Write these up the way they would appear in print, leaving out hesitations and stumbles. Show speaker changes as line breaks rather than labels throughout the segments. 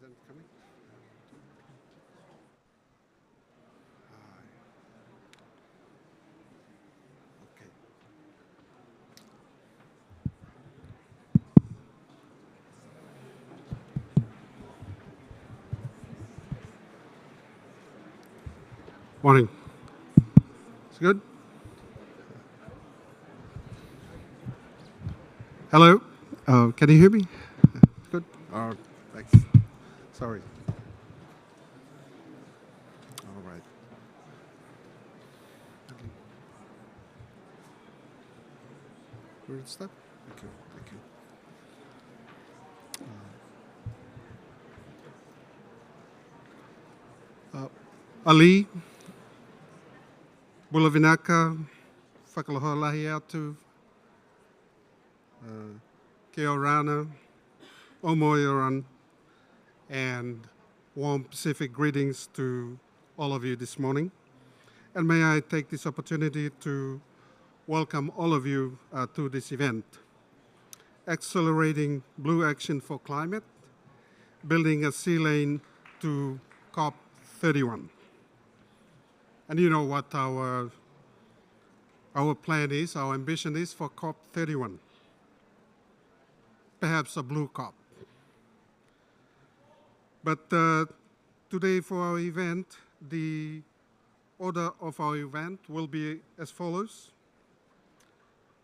President coming? Okay. Morning. It's good? Hello? Can you hear me? Good? Oh, thanks. Sorry. All right. Okay. Good stuff? Thank you. Thank you. Ali, Bulavinaka, Whakalahoalahi atu, Kia orana, Omoioran, and warm Pacific greetings to all of you this morning. And may I take this opportunity to welcome all of you to this event, Accelerating Blue Action for Climate, Building a Sealane to COP31. And you know what our plan is, our ambition is for COP31. Perhaps a blue COP. But today for our event, the order of our event will be as follows.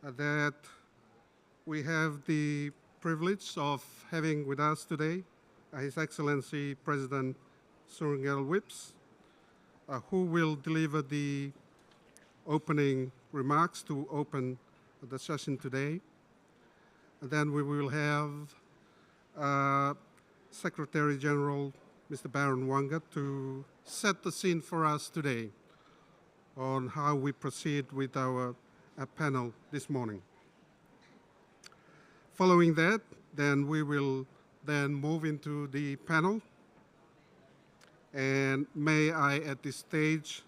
That we have the privilege of having with us today His Excellency President Sealane Whips, who will deliver the opening remarks to open the session today. And then we will have Secretary General Mr. Baron Wanga to set the scene for us today on how we proceed with our panel this morning. Following that, then we will then move into the panel. And may I, at this stage,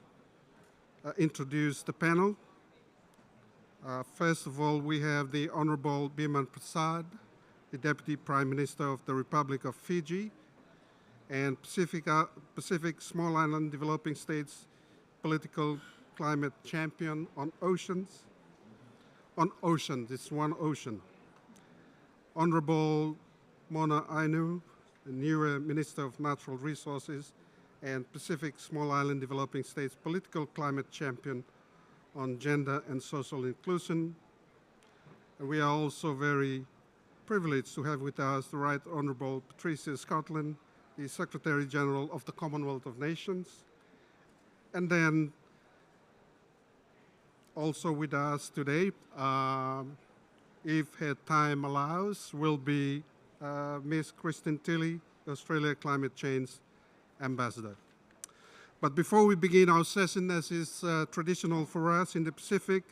introduce the panel. First of all, we have the Honorable Biman Prasad, the Deputy Prime Minister of the Republic of Fiji, and Pacific Small Island Developing States Political Climate Champion on Oceans. On ocean, this one ocean. Honorable Mona Ainu, the new Minister of Natural Resources and Pacific Small Island Developing States Political Climate Champion on Gender and Social Inclusion. And we are also very privileged to have with us the Right Honorable Patricia Scotland, the Secretary General of the Commonwealth of Nations. And then also with us today, if her time allows, will be Ms. Christine Tilley, Australia Climate Change Ambassador. But before we begin our session, as is traditional for us in the Pacific,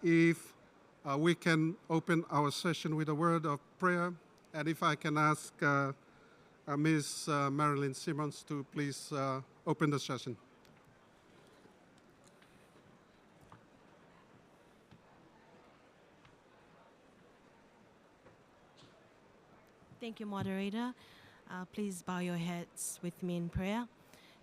if we can open our session with a word of prayer, and if I can ask Ms. Marilyn Simmons to please open the session.
Thank you, moderator. Please bow your heads with me in prayer.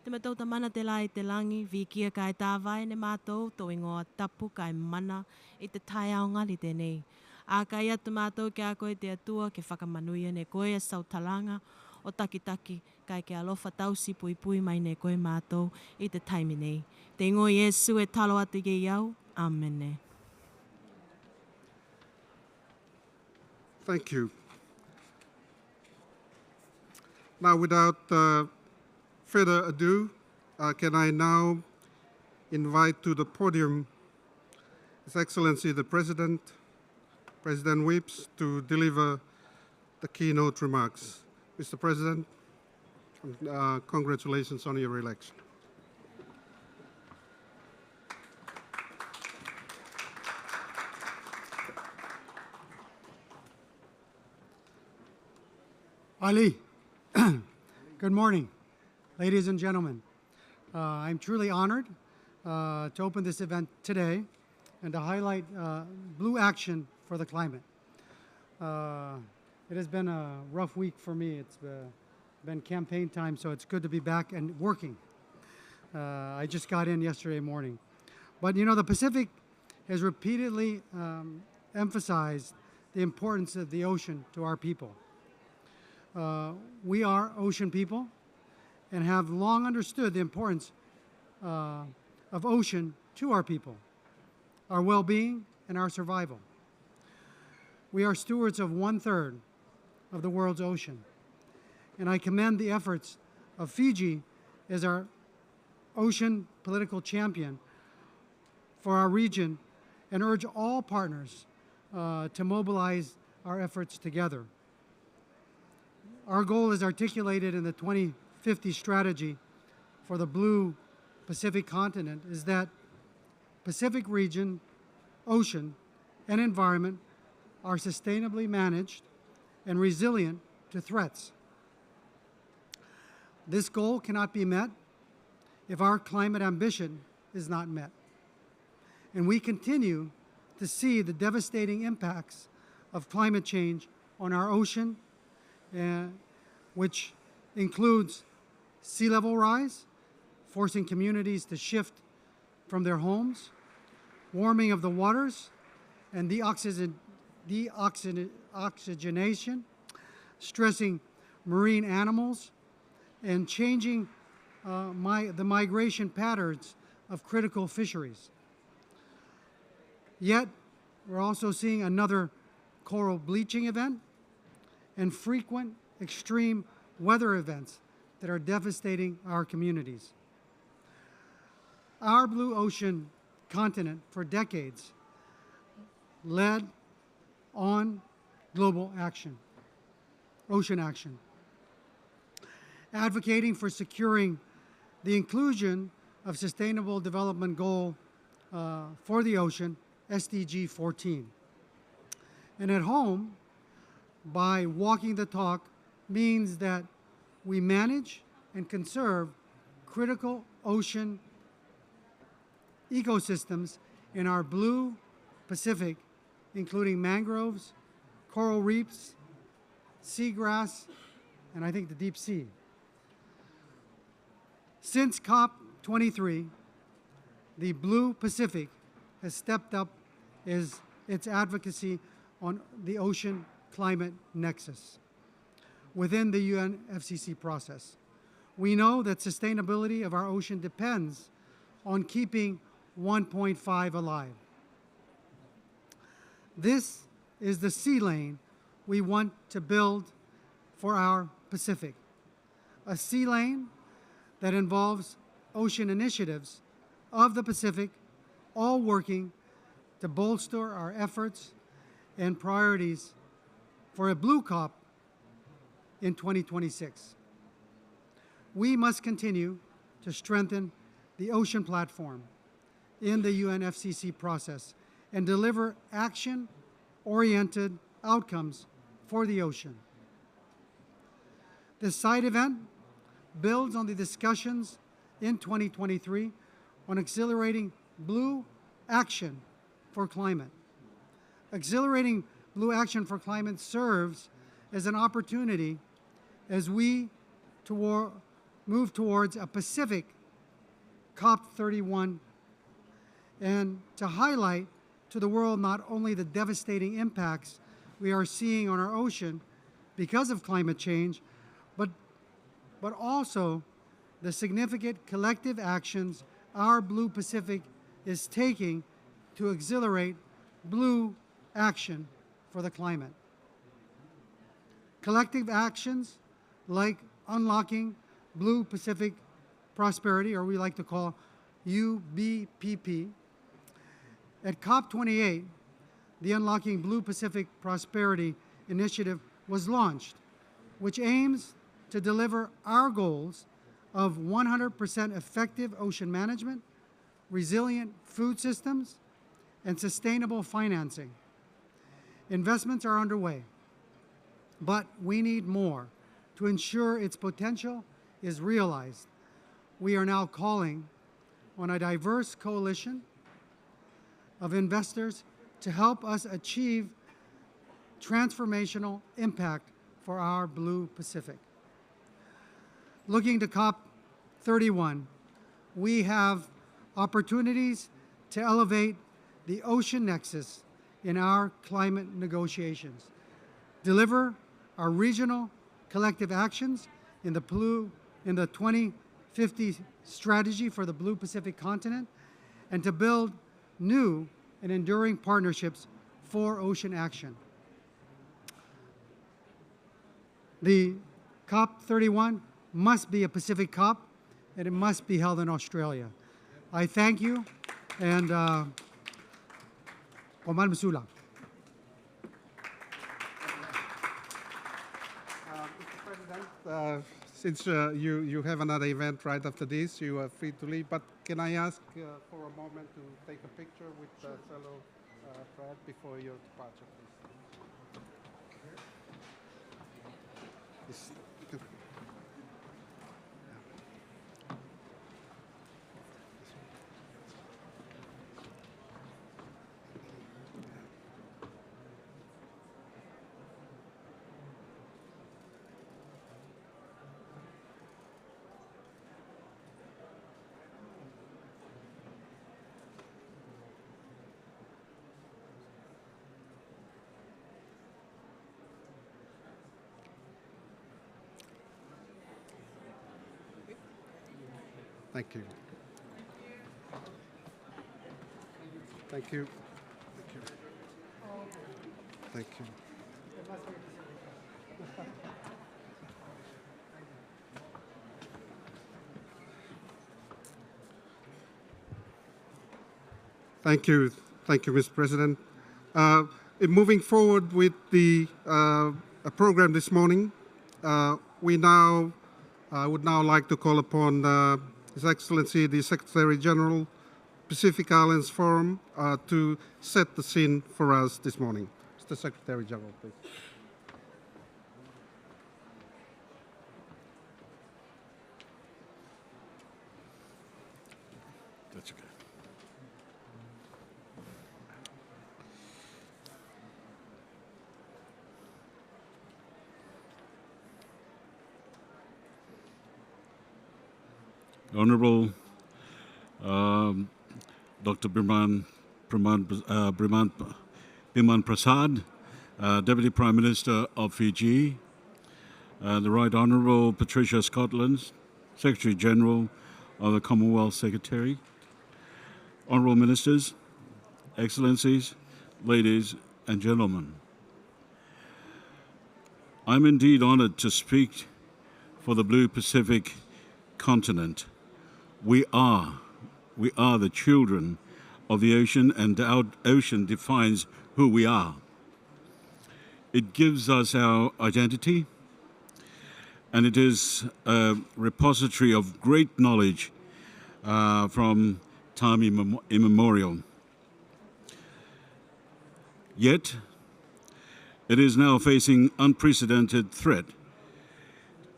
Te matau ta mana te lai te langi, vi kia kai tāwai ne mātou, tō ingoa tapu kai mana i te tai aonga li tēnei. A kai atu mātou ki a koe te atua ke whakamanuia ne koe a sautalanga o takitaki kai ke alofa tausi pui pui mai ne koe mātou i te taimi nei. Te ingoa Iesu e talo atu ke iau. Amen.
Thank you. Now, without further ado, can I now invite to the podium His Excellency the President, President Whips, to deliver the keynote remarks. Mr. President, congratulations on your election.
Ali, good morning, ladies and gentlemen. I'm truly honored to open this event today and to highlight Blue Action for the Climate. It has been a rough week for me. It's been campaign time, so it's good to be back and working. I just got in yesterday morning. But you know, the Pacific has repeatedly emphasized the importance of the ocean to our people. We are ocean people and have long understood the importance of ocean to our people, our well-being, and our survival. We are stewards of 1/3 of the world's ocean, and I commend the efforts of Fiji as our ocean political champion for our region and urge all partners to mobilize our efforts together. Our goal is articulated in the 2050 strategy for the Blue Pacific continent is that Pacific region, ocean, and environment are sustainably managed and resilient to threats. This goal cannot be met if our climate ambition is not met. And we continue to see the devastating impacts of climate change on our ocean, which includes sea level rise, forcing communities to shift from their homes, warming of the waters, and deoxygenation, stressing marine animals, and changing the migration patterns of critical fisheries. Yet, we're also seeing another coral bleaching event and frequent extreme weather events that are devastating our communities. Our blue ocean continent for decades led on global action, ocean action, advocating for securing the inclusion of Sustainable Development Goal for the ocean, SDG 14. And at home, by walking the talk means that we manage and conserve critical ocean ecosystems in our blue Pacific, including mangroves, coral reefs, seagrass, and I think the deep sea. Since COP23, the Blue Pacific has stepped up its advocacy on the ocean climate nexus within the UNFCCC process. We know that sustainability of our ocean depends on keeping 1.5 alive. This is the Sealane we want to build for our Pacific. A Sealane that involves ocean initiatives of the Pacific, all working to bolster our efforts and priorities for a blue COP in 2026. We must continue to strengthen the ocean platform in the UNFCCC process and deliver action-oriented outcomes for the ocean. This side event builds on the discussions in 2023 on accelerating blue action for climate. Accelerating blue action for climate serves as an opportunity as we move towards a Pacific COP31 and to highlight to the world not only the devastating impacts we are seeing on our ocean because of climate change, but also the significant collective actions our Blue Pacific is taking to accelerate blue action for the climate. Collective actions like unlocking Blue Pacific prosperity, or we like to call UBPP. At COP28, the Unlocking Blue Pacific Prosperity Initiative was launched, which aims to deliver our goals of 100% effective ocean management, resilient food systems, and sustainable financing. Investments are underway, but we need more to ensure its potential is realized. We are now calling on a diverse coalition of investors to help us achieve transformational impact for our Blue Pacific. looking to COP31, we have opportunities to elevate the ocean nexus in our climate negotiations, deliver our regional collective actions in the 2050 strategy for the Blue Pacific continent, and to build new and enduring partnerships for ocean action. The COP31 must be a Pacific COP, and it must be held in Australia. I thank you, and Oman Masulang.
Mr. President, since you have another event right after this, you are free to leave. But can I ask for a moment to take a picture with fellow Fred before your departure, please? Thank you. Thank you. Thank you. Thank you. Thank you. Thank you, Mr. President. Moving forward with the program this morning, I would now like to call upon His Excellency, the Secretary General, Pacific Islands Forum, to set the scene for us this morning. Mr. Secretary General, please.
That's okay. Honorable Dr. Biman Prasad, Deputy Prime Minister of Fiji, the Right Honourable Patricia Scotland, Secretary General of the Commonwealth Secretary, Honourable Ministers, Excellencies, ladies and gentlemen. I'm indeed honoured to speak for the Blue Pacific continent. We are the children of the ocean, and our ocean defines who we are. It gives us our identity, and it is a repository of great knowledge from time immemorial. Yet, it is now facing unprecedented threat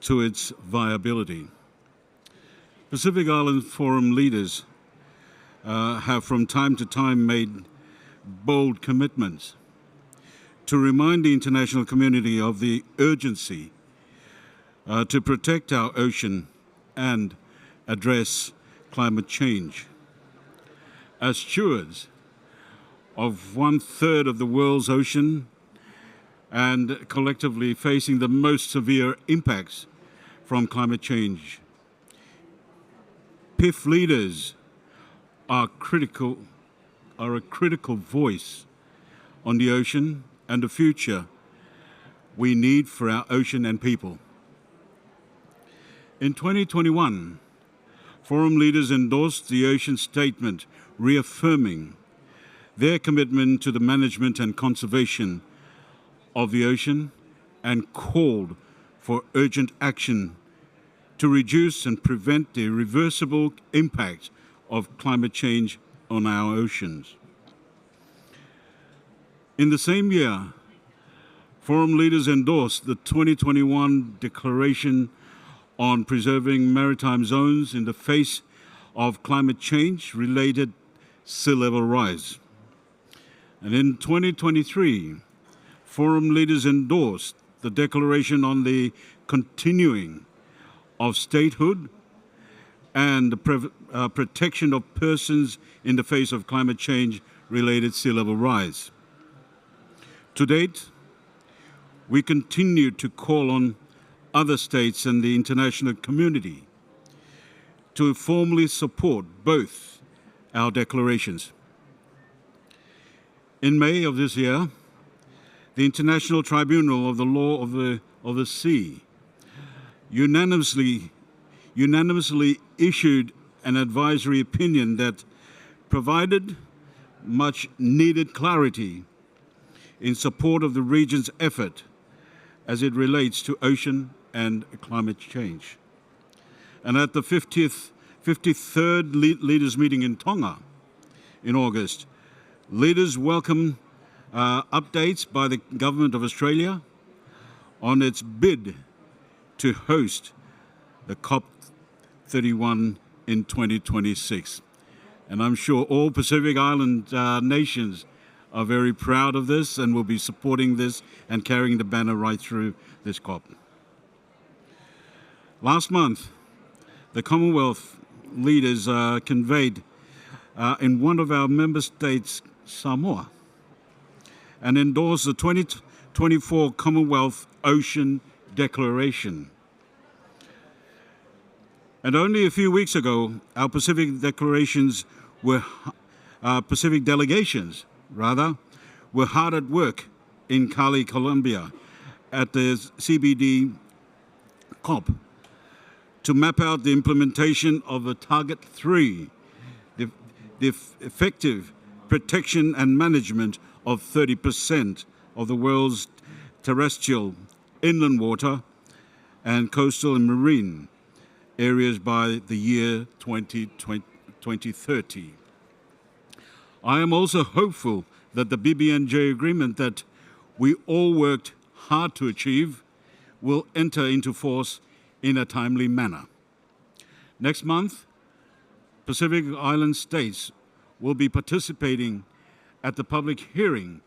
to its viability. Pacific Island Forum leaders have from time to time made bold commitments to remind the international community of the urgency to protect our ocean and address climate change. As stewards of 1/3 of the world's ocean and collectively facing the most severe impacts from climate change, PIF leaders are a critical voice on the ocean and the future we need for our ocean and people. In 2021, Forum leaders endorsed the Ocean Statement, reaffirming their commitment to the management and conservation of the ocean, and called for urgent action to reduce and prevent the irreversible impact of climate change on our oceans. In the same year, Forum leaders endorsed the 2021 Declaration on Preserving Maritime Zones in the Face of Climate Change-Related Sea Level Rise. And in 2023, Forum leaders endorsed the Declaration on the Continuing of statehood and the protection of persons in the face of climate change-related sea level rise. To date, we continue to call on other states and the international community to formally support both our declarations. In May of this year, the International Tribunal of the Law of the Sea unanimously issued an advisory opinion that provided much needed clarity in support of the region's effort as it relates to ocean and climate change. And at the 53rd Leaders Meeting in Tonga in August, leaders welcomed updates by the Government of Australia on its bid to host the COP31 in 2026. And I'm sure all Pacific Island nations are very proud of this and will be supporting this and carrying the banner right through this COP. Last month, the Commonwealth leaders conveyed in one of our member states, Samoa, and endorsed the 2024 Commonwealth Ocean Declaration. And only a few weeks ago, our Pacific delegations were hard at work in Cali, Colombia, at the CBD COP to map out the implementation of the Target 3, the effective protection and management of 30% of the world's terrestrial, inland water, and coastal and marine areas by the year 2030. I am also hopeful that the BBNJ agreement that we all worked hard to achieve will enter into force in a timely manner. Next month, Pacific Island states will be participating at the public hearing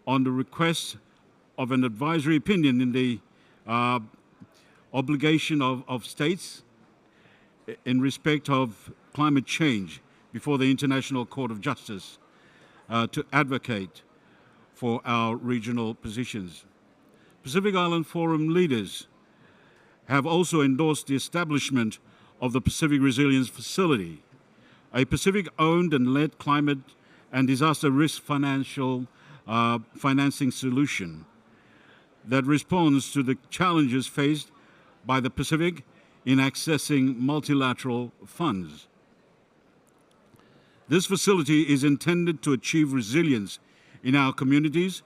on the request of an advisory opinion in the obligation of states in respect of climate change before the International Court of Justice to advocate for our regional positions. Pacific Island Forum leaders have also endorsed the establishment of the Pacific Resilience Facility, a Pacific-owned and led climate and disaster risk financing solution that responds to the challenges faced by the Pacific in accessing multilateral funds. This facility is intended to achieve resilience in our communities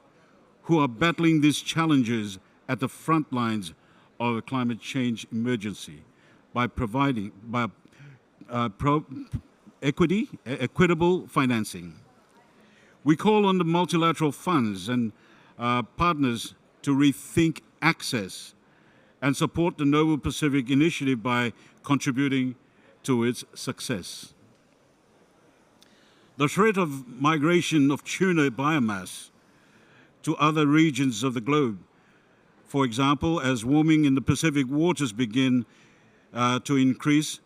who are battling these challenges at the front lines of a climate change emergency by providing equitable financing. We call on the multilateral funds and partners to rethink access and support the Noble Pacific Initiative by contributing to its success. The threat of migration of tuna biomass to other regions of the globe, for example, as warming in the Pacific waters begin to increase,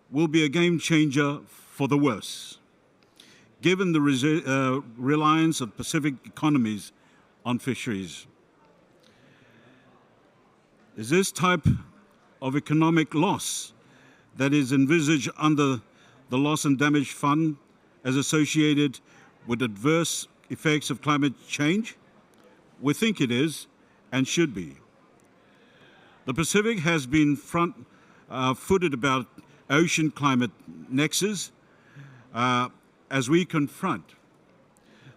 will be a game changer for the worse, given the reliance of Pacific economies on fisheries. Is this type of economic loss that is envisaged under the Loss and Damage Fund as associated with adverse effects of climate change? We think it is and should be. The Pacific has been front-footed about ocean climate nexus as we confront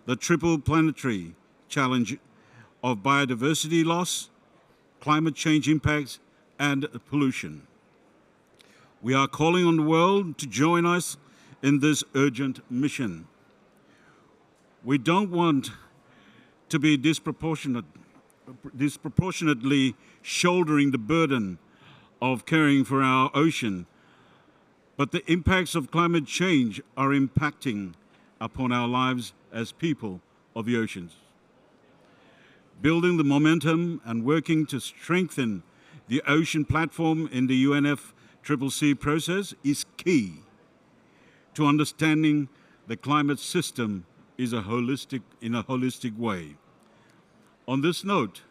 the triple planetary challenge of biodiversity loss, climate change impacts, and pollution. We are calling on the world to join us in this urgent mission. We don't want to be disproportionately shouldering the burden of caring for our ocean, but the impacts of climate change are impacting upon our lives as people of the oceans. Building the momentum and working to strengthen The ocean platform in the UNFCCC process is key to understanding the climate system in a holistic way. On this note,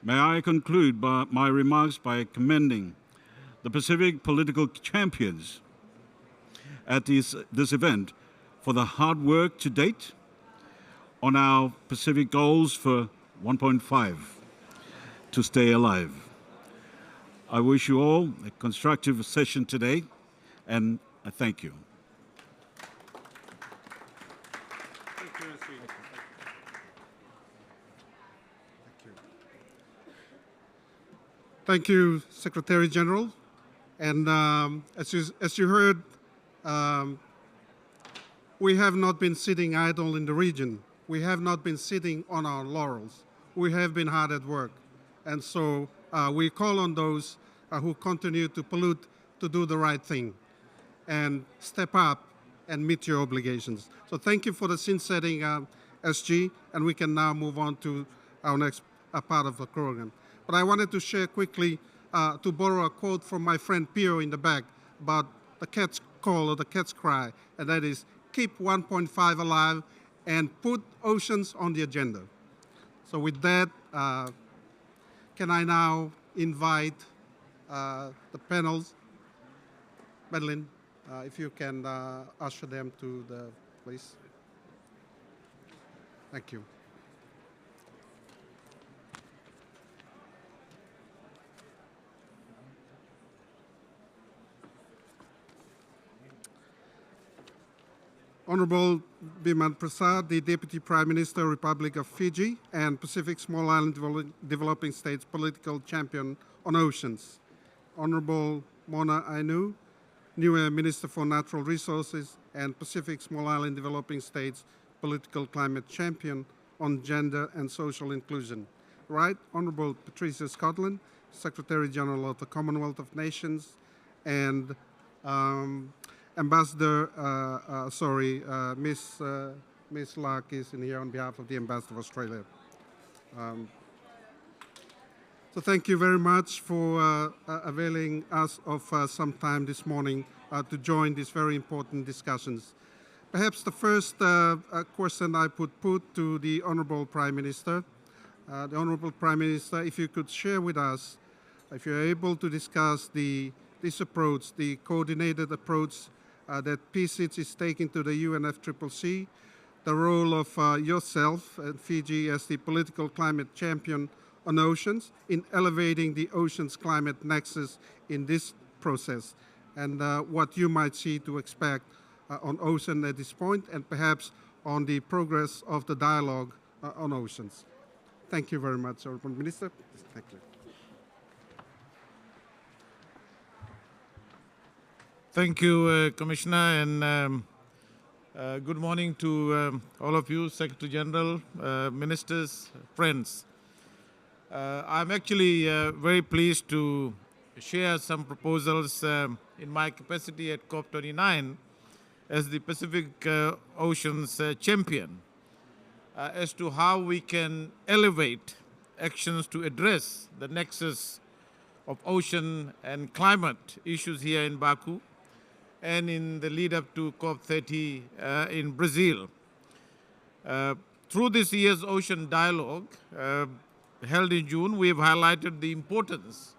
may I conclude my remarks by commending the Pacific political champions at this event for the hard work to date on our Pacific goals for 1.5 to stay alive. I wish you all a constructive session today, and I thank you.
Thank you, Secretary General. And as you heard, we have not been sitting idle in the region. We have not been sitting on our laurels. We have been hard at work. And so we call on those who continue to pollute to do the right thing and step up and meet your obligations. So thank you for the scene setting, SG, and we can now move on to our next part of the program. But I wanted to share quickly, to borrow a quote from my friend Pio in the back about the cat's call or the cat's cry, and that is, keep 1.5 alive and put oceans on the agenda. So with that, can I now invite the panels? Madeline, if you can usher them to the place. Thank you. Honorable Biman Prasad, the Deputy Prime Minister, Republic of Fiji, and Pacific Small Island Developing States Political Champion on Oceans. Honorable Mona Ainu, Niue Minister for Natural Resources and Pacific Small Island Developing States Political Climate Champion on Gender and Social Inclusion. Right, Honorable Patricia Scotland, Secretary General of the Commonwealth of Nations, and Ambassador, Miss Lark is in here on behalf of the Ambassador of Australia. So thank you very much for availing us of some time this morning to join these very important discussions. Perhaps the first question I would put to the Honourable Prime Minister. The Honourable Prime Minister, if you could share with us, if you're able to discuss this approach, the coordinated approach that PCITS is taking to the UNFCCC, the role of yourself and Fiji as the political climate champion on oceans in elevating the oceans climate nexus in this process, and what you might see to expect on ocean at this point, and perhaps on the progress of the dialogue on oceans. Thank you very much, Honourable Minister. Thank you.
Thank you, Commissioner, and good morning to all of you, Secretary General, ministers, friends. I'm actually very pleased to share some proposals in my capacity at COP29 as the Pacific Oceans champion as to how we can elevate actions to address the nexus of ocean and climate issues here in Baku and in the lead up to COP30 in Brazil. Through this year's ocean dialogue held in June, we have highlighted the importance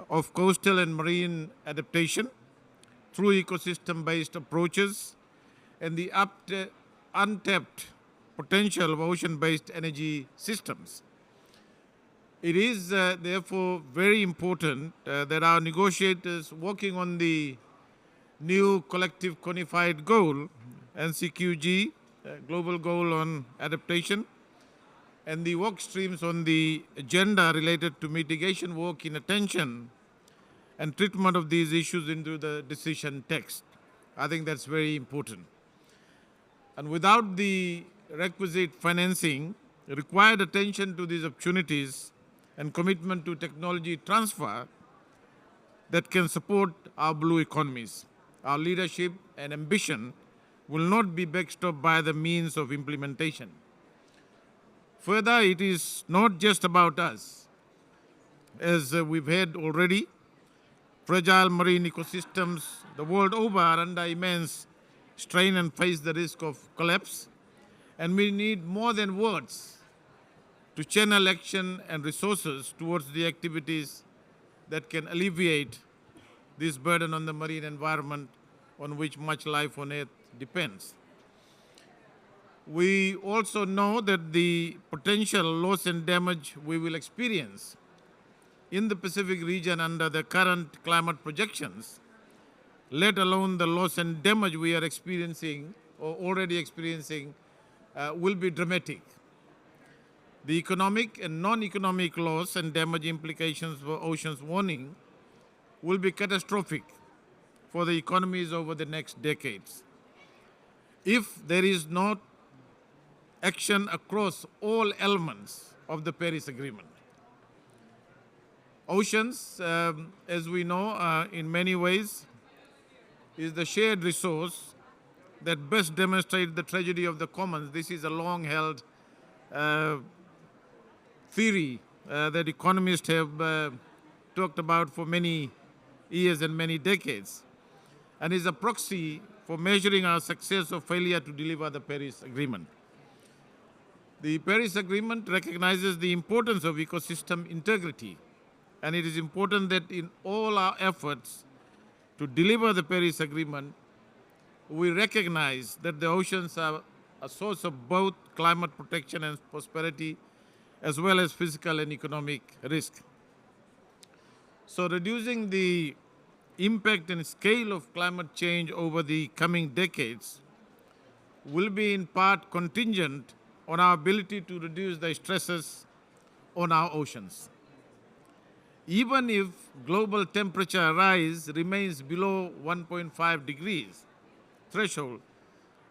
of coastal and marine adaptation through ecosystem-based approaches and the untapped potential of ocean-based energy systems. It is therefore very important that our negotiators working on the new collective codified goal, NCQG, global goal on adaptation, and the work streams on the agenda related to mitigation work in attention and treatment of these issues into the decision text. I think that's very important. And without the requisite financing, required attention to these opportunities and commitment to technology transfer that can support our blue economies, our leadership and ambition will not be backstopped by the means of implementation. Further, it is not just about us. as we've heard already. Fragile marine ecosystems the world over are under immense strain and face the risk of collapse. And we need more than words to channel action and resources towards the activities that can alleviate this burden on the marine environment on which much life on Earth depends. We also know that the potential loss and damage we will experience in the Pacific region under the current climate projections, let alone the loss and damage we are experiencing or already experiencing, will be dramatic. The economic and non-economic loss and damage implications for oceans warming will be catastrophic for the economies over the next decades. If there is not action across all elements of the Paris Agreement. Oceans, as we know, in many ways, is the shared resource that best demonstrates the tragedy of the commons. This is a long-held theory that economists have talked about for many years and many decades, and is a proxy for measuring our success or failure to deliver the Paris Agreement. The Paris Agreement recognizes the importance of ecosystem integrity, and it is important that in all our efforts to deliver the Paris Agreement, we recognize that the oceans are a source of both climate protection and prosperity, as well as physical and economic risk. So reducing the impact and scale of climate change over the coming decades will be in part contingent on our ability to reduce the stresses on our oceans. Even if global temperature rise remains below 1.5 degrees threshold,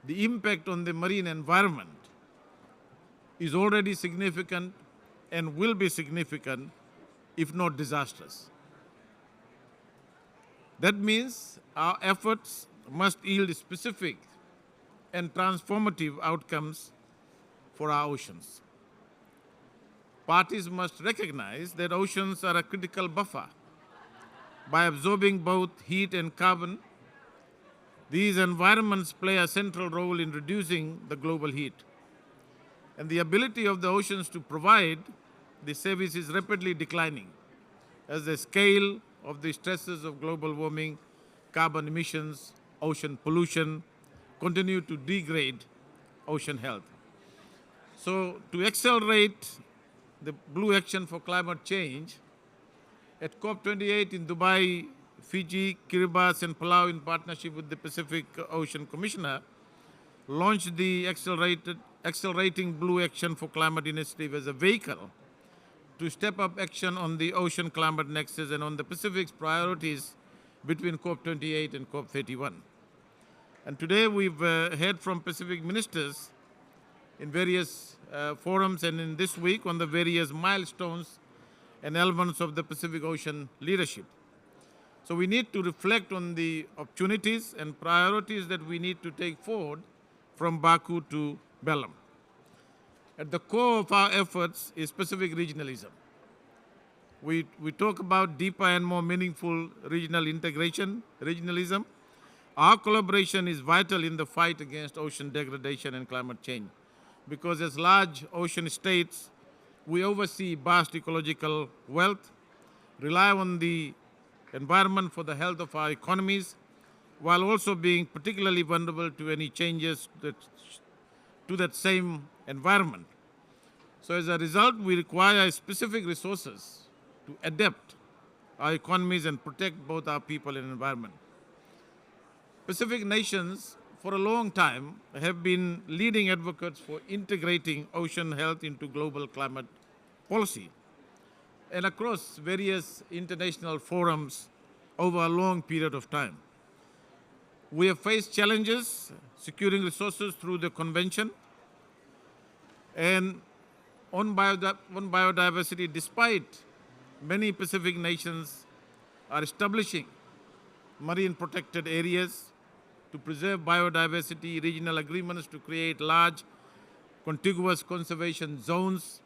the impact on the marine environment is already significant and will be significant, if not disastrous. That means our efforts must yield specific and transformative outcomes for our oceans. Parties must recognize that oceans are a critical buffer. By absorbing both heat and carbon, these environments play a central role in reducing the global heat. And the ability of the oceans to provide the service is rapidly declining as the scale of the stresses of global warming, carbon emissions, ocean pollution continue to degrade ocean health. So to accelerate the Blue Action for Climate Change, at COP28 in Dubai, Fiji, Kiribati, and Palau, in partnership with the Pacific Ocean Commissioner, launched the Accelerating Blue Action for Climate Initiative as a vehicle to step up action on the ocean climate nexus and on the Pacific's priorities between COP28 and COP31. And today we've heard from Pacific ministers in various forums and in this week on the various milestones and elements of the Pacific Ocean leadership. So we need to reflect on the opportunities and priorities that we need to take forward from Baku to Belém. At the core of our efforts is Pacific regionalism. We talk about deeper and more meaningful regional integration, regionalism. Our collaboration is vital in the fight against ocean degradation and climate change, because as large ocean states, we oversee vast ecological wealth, rely on the environment for the health of our economies, while also being particularly vulnerable to any changes to that same environment. So as a result, we require specific resources to adapt our economies and protect both our people and environment. Pacific nations for a long time have been leading advocates for integrating ocean health into global climate policy and across various international forums over a long period of time. We have faced challenges securing resources through the convention and on biodiversity, despite many Pacific nations are establishing marine protected areas to preserve biodiversity, regional agreements to create large contiguous conservation zones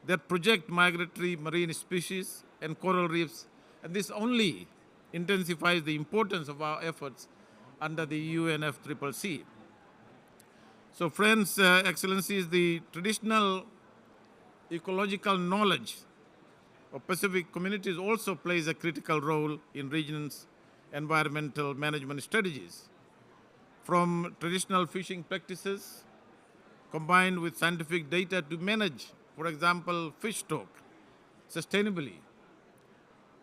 that project migratory marine species and coral reefs, and this only intensifies the importance of our efforts under the UNFCCC. So friends, Excellencies, the traditional ecological knowledge of Pacific communities also plays a critical role in regions' environmental management strategies. From traditional fishing practices combined with scientific data to manage, for example, fish stock sustainably,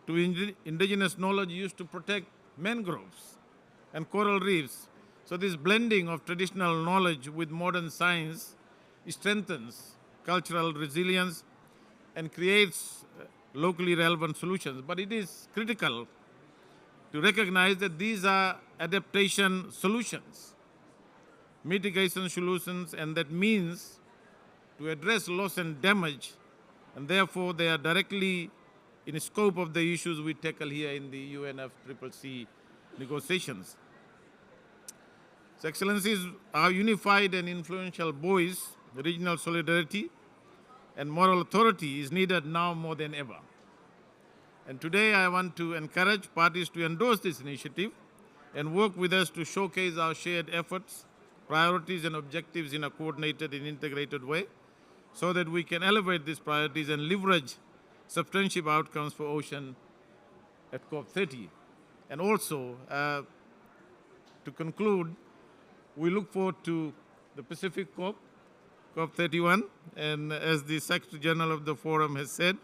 to indigenous knowledge used to protect mangroves and coral reefs. So this blending of traditional knowledge with modern science strengthens cultural resilience and creates locally relevant solutions. But it is critical to recognize that these are adaptation solutions, mitigation solutions, and that means to address loss and damage, and therefore they are directly in the scope of the issues we tackle here in the UNFCCC negotiations. So, Excellencies, our unified and influential voice, regional solidarity, and moral authority is needed now more than ever. And today I want to encourage parties to endorse this initiative and work with us to showcase our shared efforts, priorities, and objectives in a coordinated and integrated way so that we can elevate these priorities and leverage substantial outcomes for ocean at COP30. And also, to conclude, we look forward to the Pacific COP, COP31, and as the Secretary General of the Forum has said,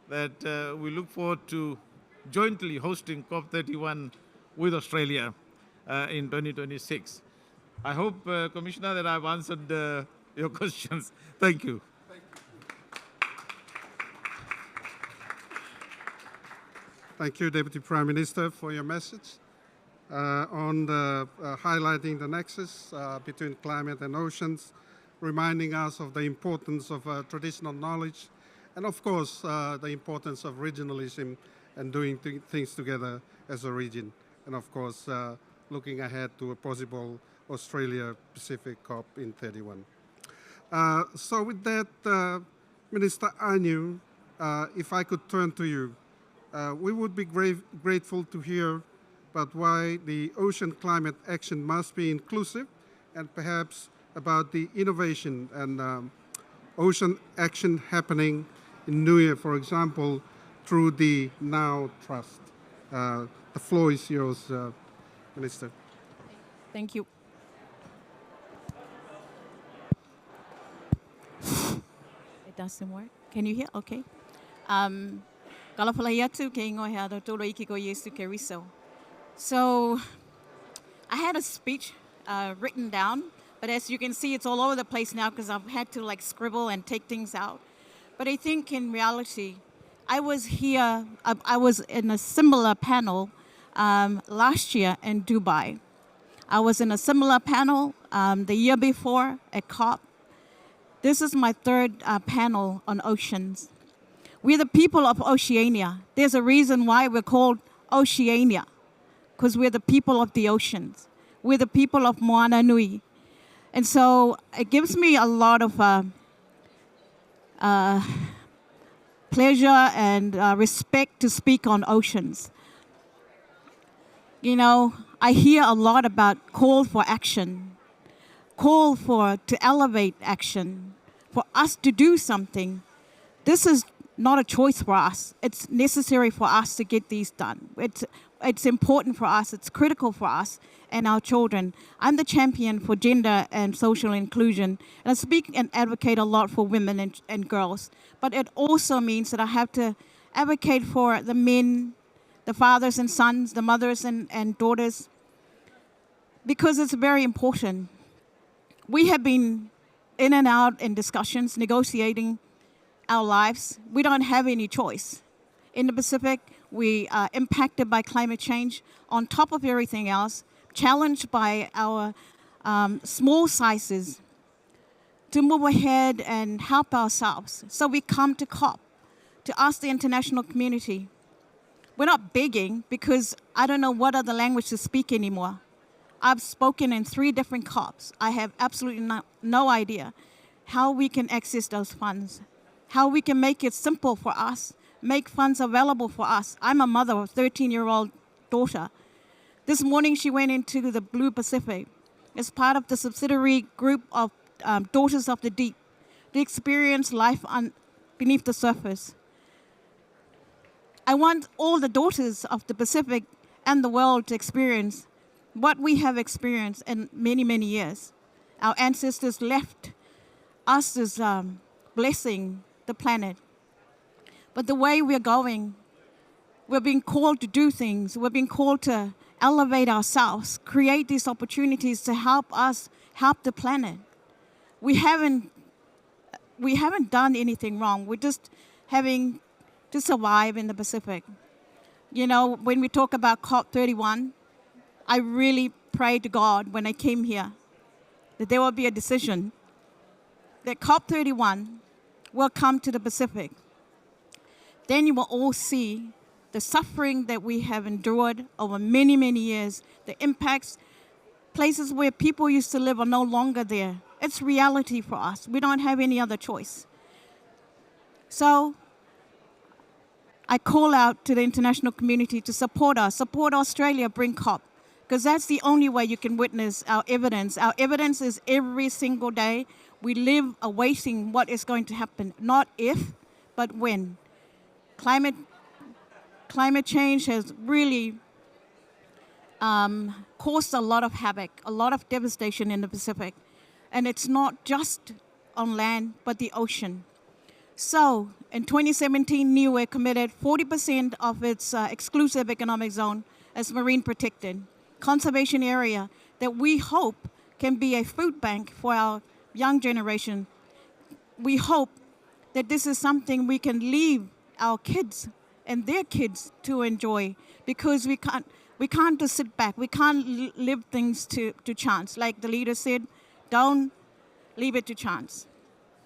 that we look forward to jointly hosting COP31 with Australia in 2026. I hope, Commissioner, that I've answered your questions. Thank you.
Thank you, Deputy Prime Minister, for your message on highlighting the nexus between climate and oceans, reminding us of the importance of traditional knowledge, and of course, the importance of regionalism and doing things together as a region. And of course, looking ahead to a possible Australia-Pacific COP in 31. So with that, Minister Agnew, if I could turn to you, we would be grateful to hear about why the ocean climate action must be inclusive, and perhaps about the innovation and ocean action happening in Niue, for example, through the Now Trust. The floor is yours, Minister.
Thank you. It doesn't work. Can you hear? Okay. So I had a speech written down, but as you can see, it's all over the place now because I've had to scribble and take things out. But I think in reality, I was here, I was in a similar panel last year in Dubai. I was in a similar panel the year before at COP. This is my third panel on oceans. We're the people of Oceania. There's a reason why we're called Oceania, because we're the people of the oceans. We're the people of Moana Nui. And so it gives me a lot of pleasure and respect to speak on oceans. You know, I hear a lot about call for action, to elevate action, for us to do something. This is not a choice for us. It's necessary for us to get these done. It's important for us. It's critical for us and our children. I'm the champion for gender and social inclusion, and I speak and advocate a lot for women and girls. But it also means that I have to advocate for the men, the fathers and sons, the mothers and daughters, because it's very important. We have been in and out in discussions, negotiating our lives. We don't have any choice. In the Pacific, we are impacted by climate change on top of everything else, challenged by our small sizes to move ahead and help ourselves. So we come to COP to ask the international community. We're not begging because I don't know what other language to speak anymore. I've spoken in 3 different COPs. I have absolutely no idea how we can access those funds, how we can make it simple for us, make funds available for us. I'm a mother of a 13-year-old daughter. This morning she went into the Blue Pacific as part of the subsidiary group of Daughters of the Deep to experience life beneath the surface. I want all the daughters of the Pacific and the world to experience what we have experienced in many, many years. Our ancestors left us as blessing the planet. But the way we're going, we're being called to do things. We're being called to elevate ourselves, create these opportunities to help us help the planet. We haven't done anything wrong. We're just having to survive in the Pacific. You know, when we talk about COP31, I really prayed to God when I came here that there will be a decision that COP31 will come to the Pacific. Then you will all see the suffering that we have endured over many, many years, the impacts, places where people used to live are no longer there. It's reality for us. We don't have any other choice. So I call out to the international community to support us, support Australia, bring COP, because that's the only way you can witness our evidence. Our evidence is every single day. We live awaiting what is going to happen, not if, but when. Climate change has really caused a lot of havoc, a lot of devastation in the Pacific. And it's not just on land, but the ocean. So in 2017, Niue committed 40% of its exclusive economic zone as marine protected, conservation area that we hope can be a food bank for our young generation. We hope that this is something we can leave our kids and their kids to enjoy, because we can't just sit back. We can't leave things to chance. Like the leader said, don't leave it to chance.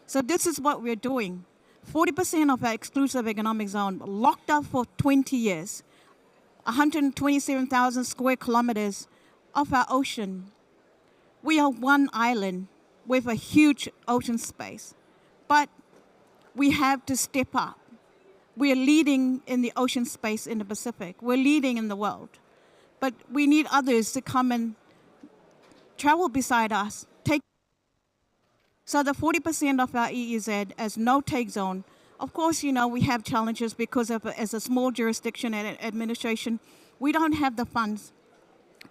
So this is what we're doing. 40% of our exclusive economic zone locked up for 20 years, 127,000 square kilometers of our ocean. We are one island with a huge ocean space, but we have to step up. We are leading in the ocean space in the Pacific. We're leading in the world. But we need others to come and travel beside us. So the 40% of our EEZ as no-take zone, of course, you know, we have challenges because as a small jurisdiction and administration, we don't have the funds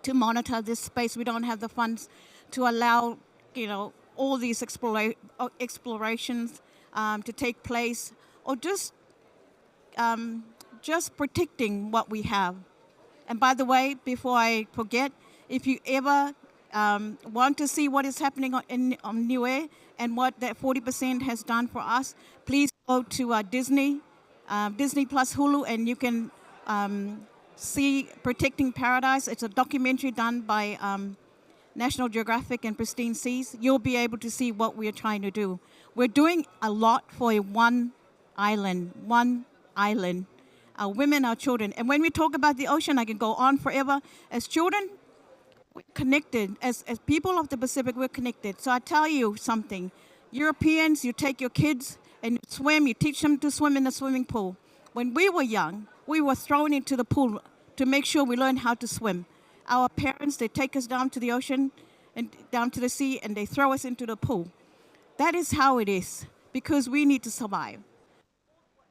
to monitor this space. We don't have the funds to allow, you know, all these explorations to take place, or just protecting what we have. And by the way, before I forget, if you ever want to see what is happening on Niue and what that 40% has done for us, please go to Disney plus Hulu, and you can see Protecting Paradise. It's a documentary done by National Geographic and Pristine Seas. You'll be able to see what we're trying to do. We're doing a lot for one island, our women, our children. And when we talk about the ocean, I can go on forever. As children, we're connected. As people of the Pacific, we're connected. So I tell you something. Europeans, you take your kids and you swim, you teach them to swim in the swimming pool. When we were young, we were thrown into the pool to make sure we learned how to swim. Our parents, they take us down to the ocean and down to the sea, and they throw us into the pool. That is how it is, because we need to survive.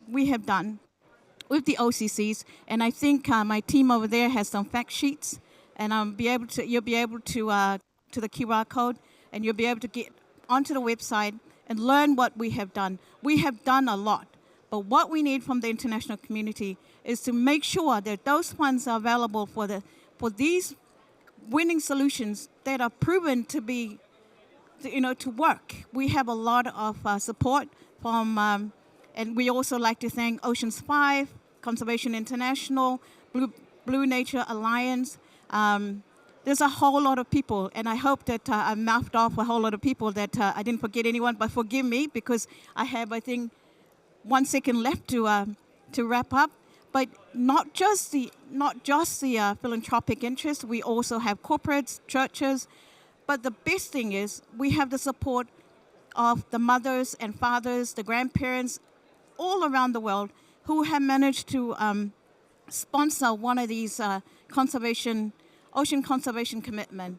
We have done with the OCCs, and I think my team over there has some fact sheets, and you'll be able to the QR code, and you'll be able to get onto the website and learn what we have done. We have done a lot, but what we need from the international community is to make sure that those funds are available for these winning solutions that are proven to be, to work. We have a lot of support from, and we also like to thank Oceans 5, Conservation International, Blue Nature Alliance. There's a whole lot of people, and I hope that I mouthed off a whole lot of people, that I didn't forget anyone, but forgive me, because I have, I think, 1 second left to wrap up. But not just the philanthropic interests, we also have corporates, churches, but the best thing is we have the support of the mothers and fathers, the grandparents all around the world who have managed to sponsor one of these ocean conservation commitment,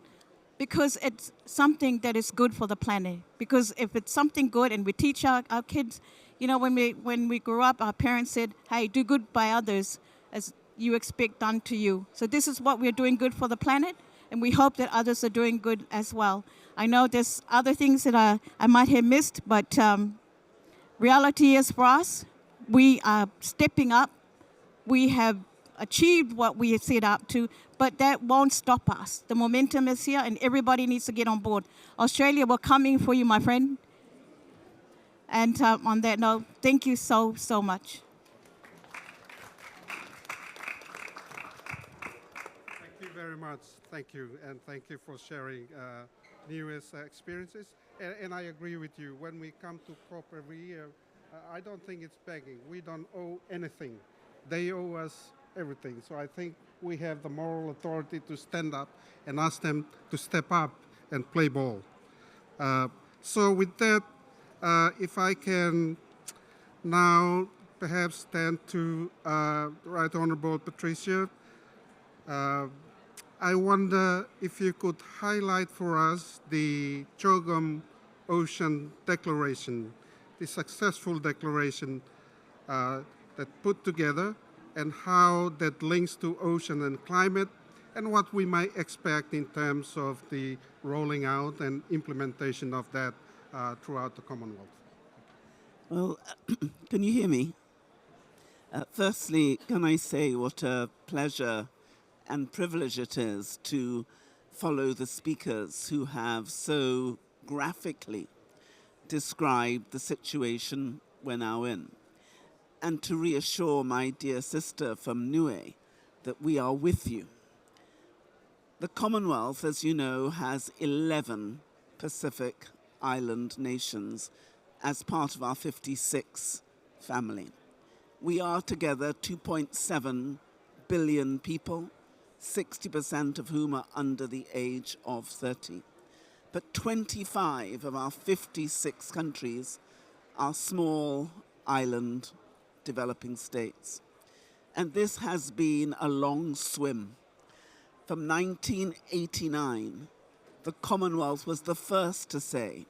because it's something that is good for the planet. Because if it's something good and we teach our kids, when we grew up, our parents said, hey, do good by others as you expect done to you. So this is what we're doing good for the planet, and we hope that others are doing good as well. I know there's other things that I might have missed, but reality is for us, we are stepping up. We have achieved what we set out to, but that won't stop us. The momentum is here, and everybody needs to get on board. Australia, we're coming for you, my friend. And on that note, thank you so, so much.
Thank you very much. Thank you. And thank you for sharing newest experiences. And I agree with you. When we come to COP every year, I don't think it's begging. We don't owe anything. They owe us everything. So I think we have the moral authority to stand up and ask them to step up and play ball. So with that, if I can now perhaps stand to Right Honourable Patricia, I wonder if you could highlight for us the CHOGM Ocean Declaration, the successful declaration that put together, and how that links to ocean and climate, and what we might expect in terms of the rolling out and implementation of that throughout the Commonwealth.
Well, can you hear me? Firstly, can I say what a pleasure and privilege it is to follow the speakers who have so graphically described the situation we're now in, and to reassure my dear sister from Niue that we are with you. The Commonwealth, as you know, has 11 Pacific Island nations as part of our 56 family. We are together 2.7 billion people, 60% of whom are under the age of 30. But 25 of our 56 countries are small island developing states. And this has been a long swim. From 1989, the Commonwealth was the first to say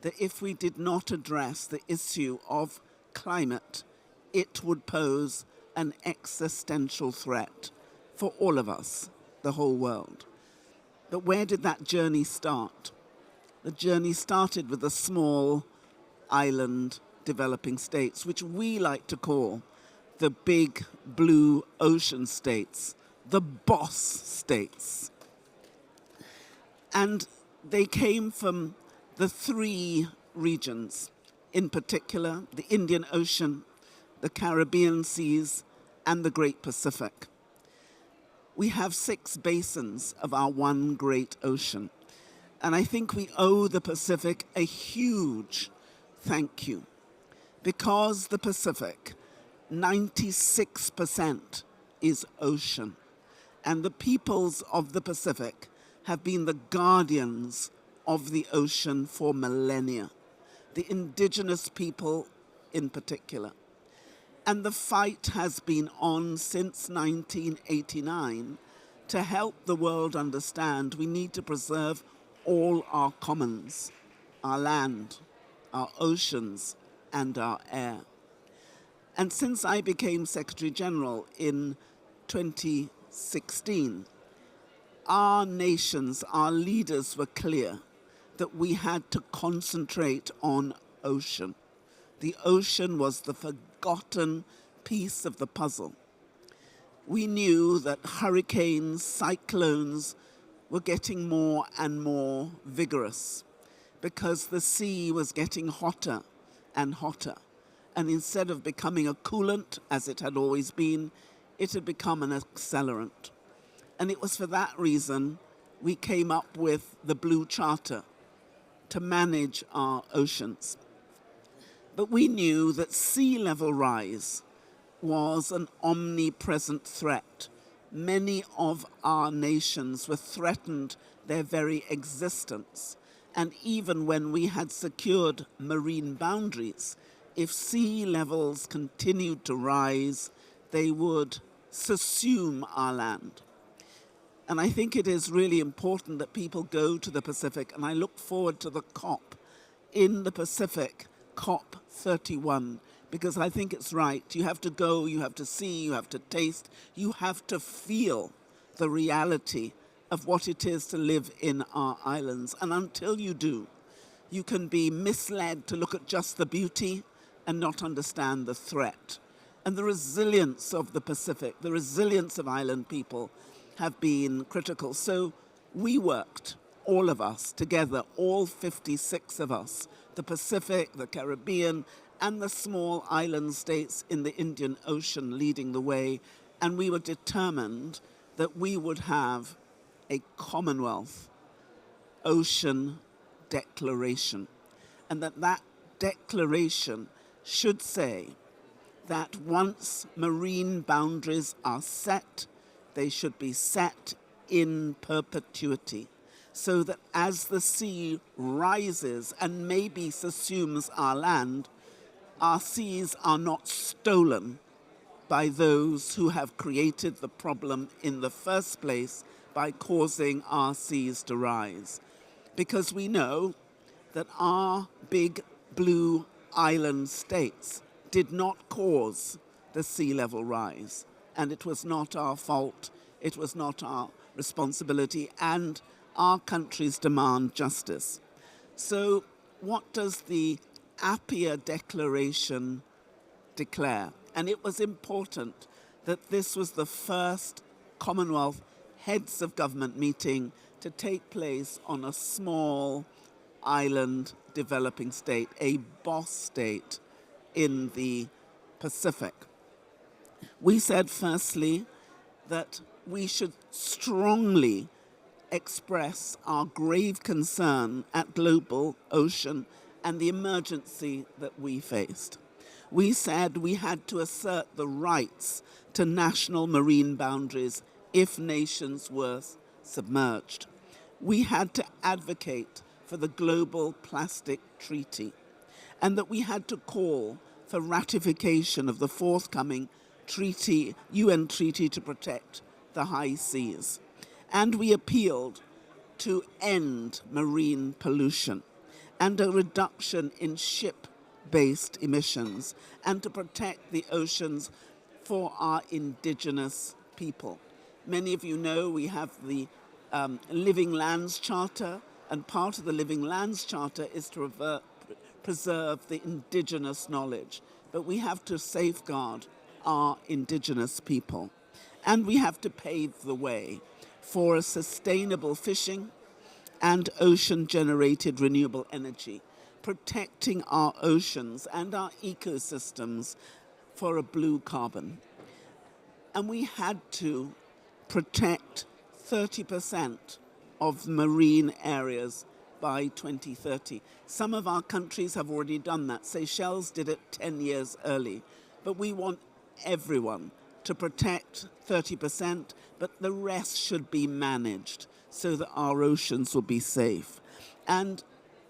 that if we did not address the issue of climate, it would pose an existential threat for all of us, the whole world. But where did that journey start? The journey started with the small island developing states, which we like to call the big blue ocean states, the boss states. And they came from the three regions, in particular, the Indian Ocean, the Caribbean seas, and the Great Pacific. We have 6 basins of our one great ocean. And I think we owe the Pacific a huge thank you, because the Pacific, 96% is ocean. And the peoples of the Pacific have been the guardians of the ocean for millennia, the indigenous people in particular. And the fight has been on since 1989 to help the world understand we need to preserve all our commons, our land, our oceans, and our air. And since I became Secretary General in 2016, our nations, our leaders were clear that we had to concentrate on ocean. The ocean was the forgotten piece of the puzzle. We knew that hurricanes, cyclones were getting more and more vigorous because the sea was getting hotter and hotter. And instead of becoming a coolant, as it had always been, it had become an accelerant. And it was for that reason we came up with the Blue Charter to manage our oceans. But we knew that sea level rise was an omnipresent threat. Many of our nations were threatened their very existence. And even when we had secured marine boundaries, if sea levels continued to rise, they would subsume our land. And I think it is really important that people go to the Pacific, and I look forward to the COP in the Pacific, COP31, because I think it's right. You have to go, you have to see, you have to taste, you have to feel the reality of what it is to live in our islands. And until you do, you can be misled to look at just the beauty and not understand the threat. And the resilience of the Pacific, the resilience of island people have been critical. So we worked, all of us together, all 56 of us, the Pacific, the Caribbean, and the small island states in the Indian Ocean leading the way. And we were determined that we would have a Commonwealth Ocean Declaration. And that declaration should say that once marine boundaries are set, they should be set in perpetuity, so that as the sea rises and maybe subsumes our land, our seas are not stolen by those who have created the problem in the first place by causing our seas to rise. Because we know that our big blue island states did not cause the sea level rise. And it was not our fault, it was not our responsibility, and our countries demand justice. So what does the Apia Declaration declare? And it was important that this was the first Commonwealth heads of government meeting to take place on a small island developing state, a boss state in the Pacific. We said, firstly, that we should strongly express our grave concern at global ocean and the emergency that we faced. We said we had to assert the rights to national marine boundaries if nations were submerged. We had to advocate for the Global Plastic Treaty, and that we had to call for ratification of the forthcoming treaty, UN treaty to protect the high seas. And we appealed to end marine pollution and a reduction in ship-based emissions, and to protect the oceans for our indigenous people. Many of you know we have the Living Lands Charter, and part of the Living Lands Charter is to preserve the indigenous knowledge. But we have to safeguard our indigenous people. And we have to pave the way for a sustainable fishing and ocean-generated renewable energy, protecting our oceans and our ecosystems for a blue carbon. And we had to protect 30% of marine areas by 2030. Some of our countries have already done that. Seychelles did it 10 years early. But we want everyone to protect 30%, but the rest should be managed so that our oceans will be safe. And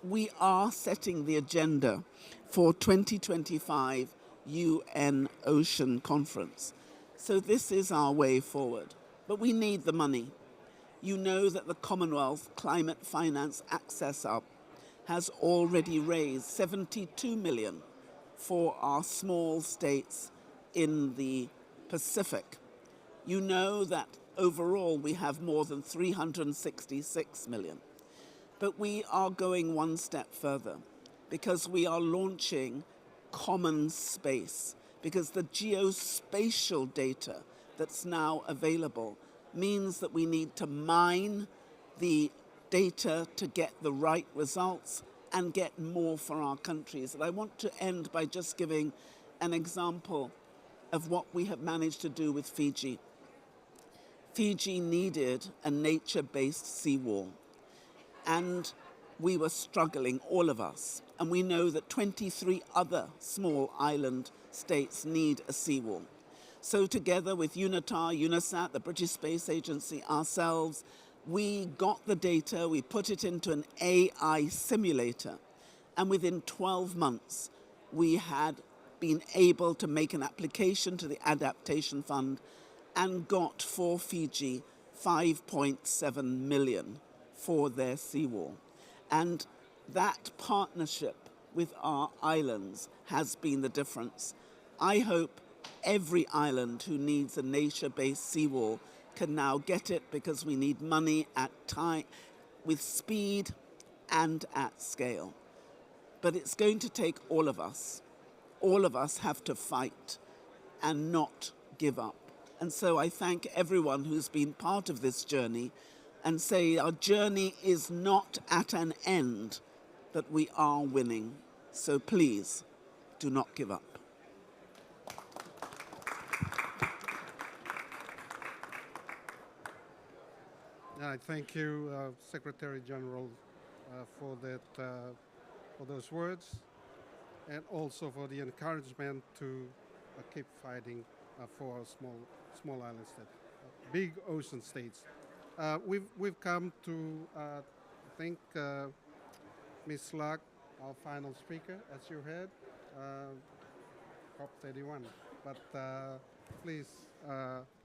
we are setting the agenda for 2025 UN Ocean Conference. So this is our way forward. But we need the money. You know that the Commonwealth Climate Finance Access Hub has already raised 72 million for our small states in the Pacific. You know that overall we have more than 366 million. But we are going one step further because we are launching common space, because the geospatial data that's now available means that we need to mine the data to get the right results and get more for our countries. And I want to end by just giving an example of what we have managed to do with Fiji. Fiji needed a nature-based seawall, and we were struggling, all of us. And we know that 23 other small island states need a seawall. So together with UNITAR, UNISAT, the British Space Agency, ourselves, we got the data, we put it into an AI simulator, and within 12 months, we had been able to make an application to the Adaptation Fund and got for Fiji 5.7 million for their seawall. And that partnership with our islands has been the difference. I hope every island who needs a nature-based seawall can now get it, because we need money at time, with speed and at scale. But it's going to take all of us. All of us have to fight and not give up. And so I thank everyone who's been part of this journey, and say our journey is not at an end, but we are winning. So please, do not give up.
I thank you, Secretary General, for those words, and also for the encouragement to keep fighting for our small island state, big ocean states. We've come to I think Ms. Luck, our final speaker, as you heard, COP31. But please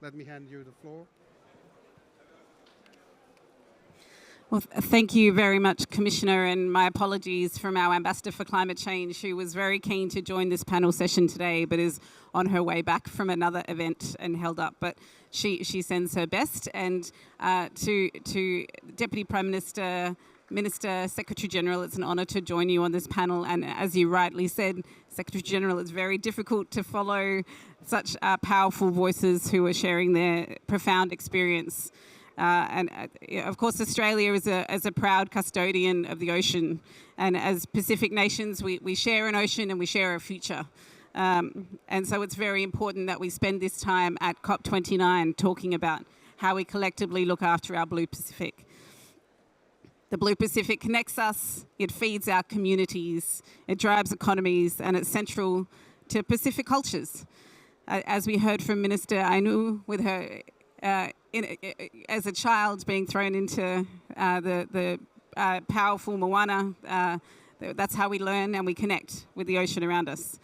let me hand you the floor.
Well, thank you very much, Commissioner, and my apologies from our Ambassador for Climate Change, who was very keen to join this panel session today, but is on her way back from another event and held up. But she sends her best. And to Deputy Prime Minister, Minister, Secretary General, it's an honour to join you on this panel. And as you rightly said, Secretary General, it's very difficult to follow such powerful voices who are sharing their profound experience. Of course, Australia is a proud custodian of the ocean, and as Pacific nations, we share an ocean and we share a future. And so it's very important that we spend this time at COP29 talking about how we collectively look after our Blue Pacific. The Blue Pacific connects us, it feeds our communities, it drives economies, and it's central to Pacific cultures. As we heard from Minister Ainu, with her as a child being thrown into the powerful moana, that's how we learn and we connect with the ocean around us.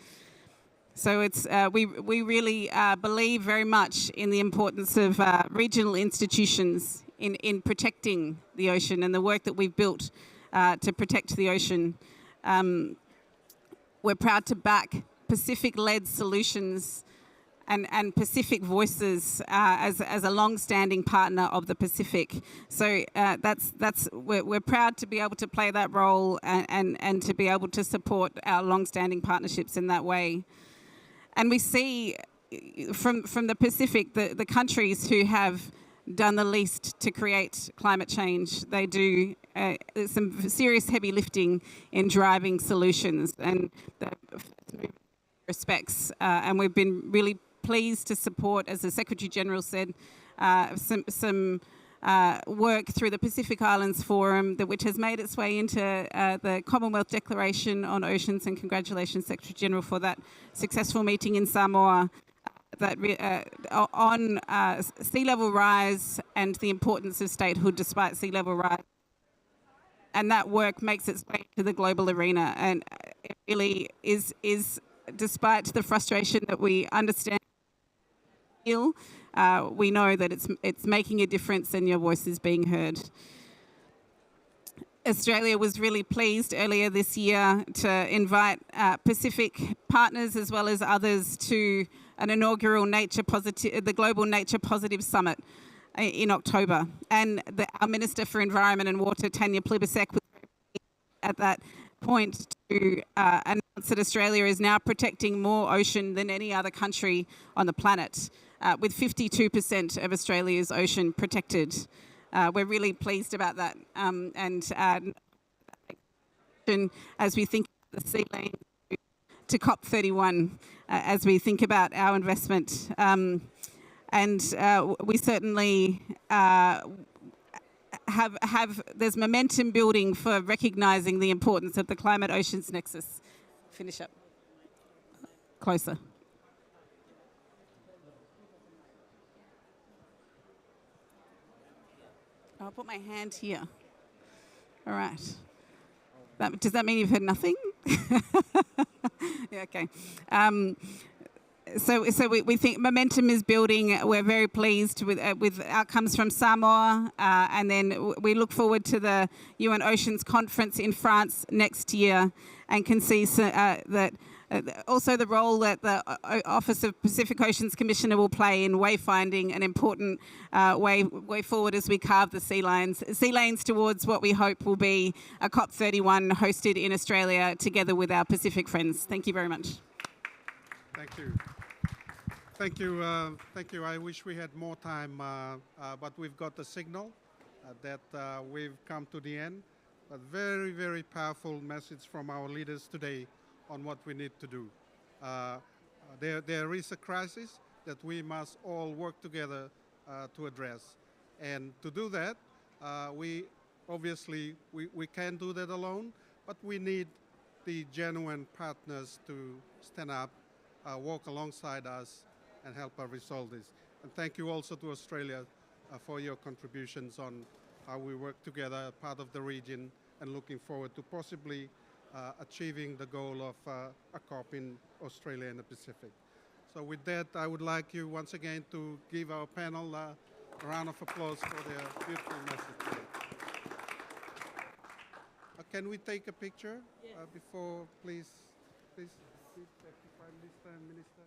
So it's we really believe very much in the importance of regional institutions in protecting the ocean, and the work that we've built to protect the ocean. We're proud to back Pacific-led solutions and Pacific voices as a long-standing partner of the Pacific. So we're proud to be able to play that role and to be able to support our long-standing partnerships in that way. And we see from the Pacific the countries who have done the least to create climate change. They do some serious heavy lifting in driving solutions and respects. And we've been really pleased to support, as the Secretary General said, some work through the Pacific Islands Forum, which has made its way into the Commonwealth Declaration on Oceans, and congratulations, Secretary General, for that successful meeting in Samoa on sea level rise and the importance of statehood despite sea level rise. And that work makes its way to the global arena, and it really is despite the frustration that we understand, we know that it's making a difference and your voice is being heard. Australia was really pleased earlier this year to invite Pacific partners as well as others to an inaugural the Global Nature Positive Summit in October. And our Minister for Environment and Water, Tanya Plibersek, was at that point to announce that Australia is now protecting more ocean than any other country on the planet, with 52% of Australia's ocean protected. We're really pleased about that. As we think of the Sealane to COP31, as we think about our investment. We certainly there's momentum building for recognising the importance of the climate oceans nexus. Finish up. Closer. I'll put my hand here. All right. Does that mean you've heard nothing? Yeah, okay. So we think momentum is building. We're very pleased with outcomes from Samoa, and then we look forward to the UN Oceans Conference in France next year, and can see that also the role that the Office of Pacific Oceans Commissioner will play in wayfinding an important way forward as we carve the sea lanes towards what we hope will be a COP31 hosted in Australia together with our Pacific friends. Thank you very much.
Thank you. Thank you. Thank you. I wish we had more time, but we've got the signal that we've come to the end. A very, very powerful message from our leaders today on what we need to do. There is a crisis that we must all work together to address. And to do that, we can't do that alone, but we need the genuine partners to stand up, walk alongside us, and help us resolve this. And thank you also to Australia for your contributions on how we work together, part of the region, and looking forward to possibly achieving the goal of a COP in Australia and the Pacific. So with that, I would like you once again to give our panel a round of applause for their beautiful message today. Can we take a picture before, please, Deputy Prime Minister and Minister?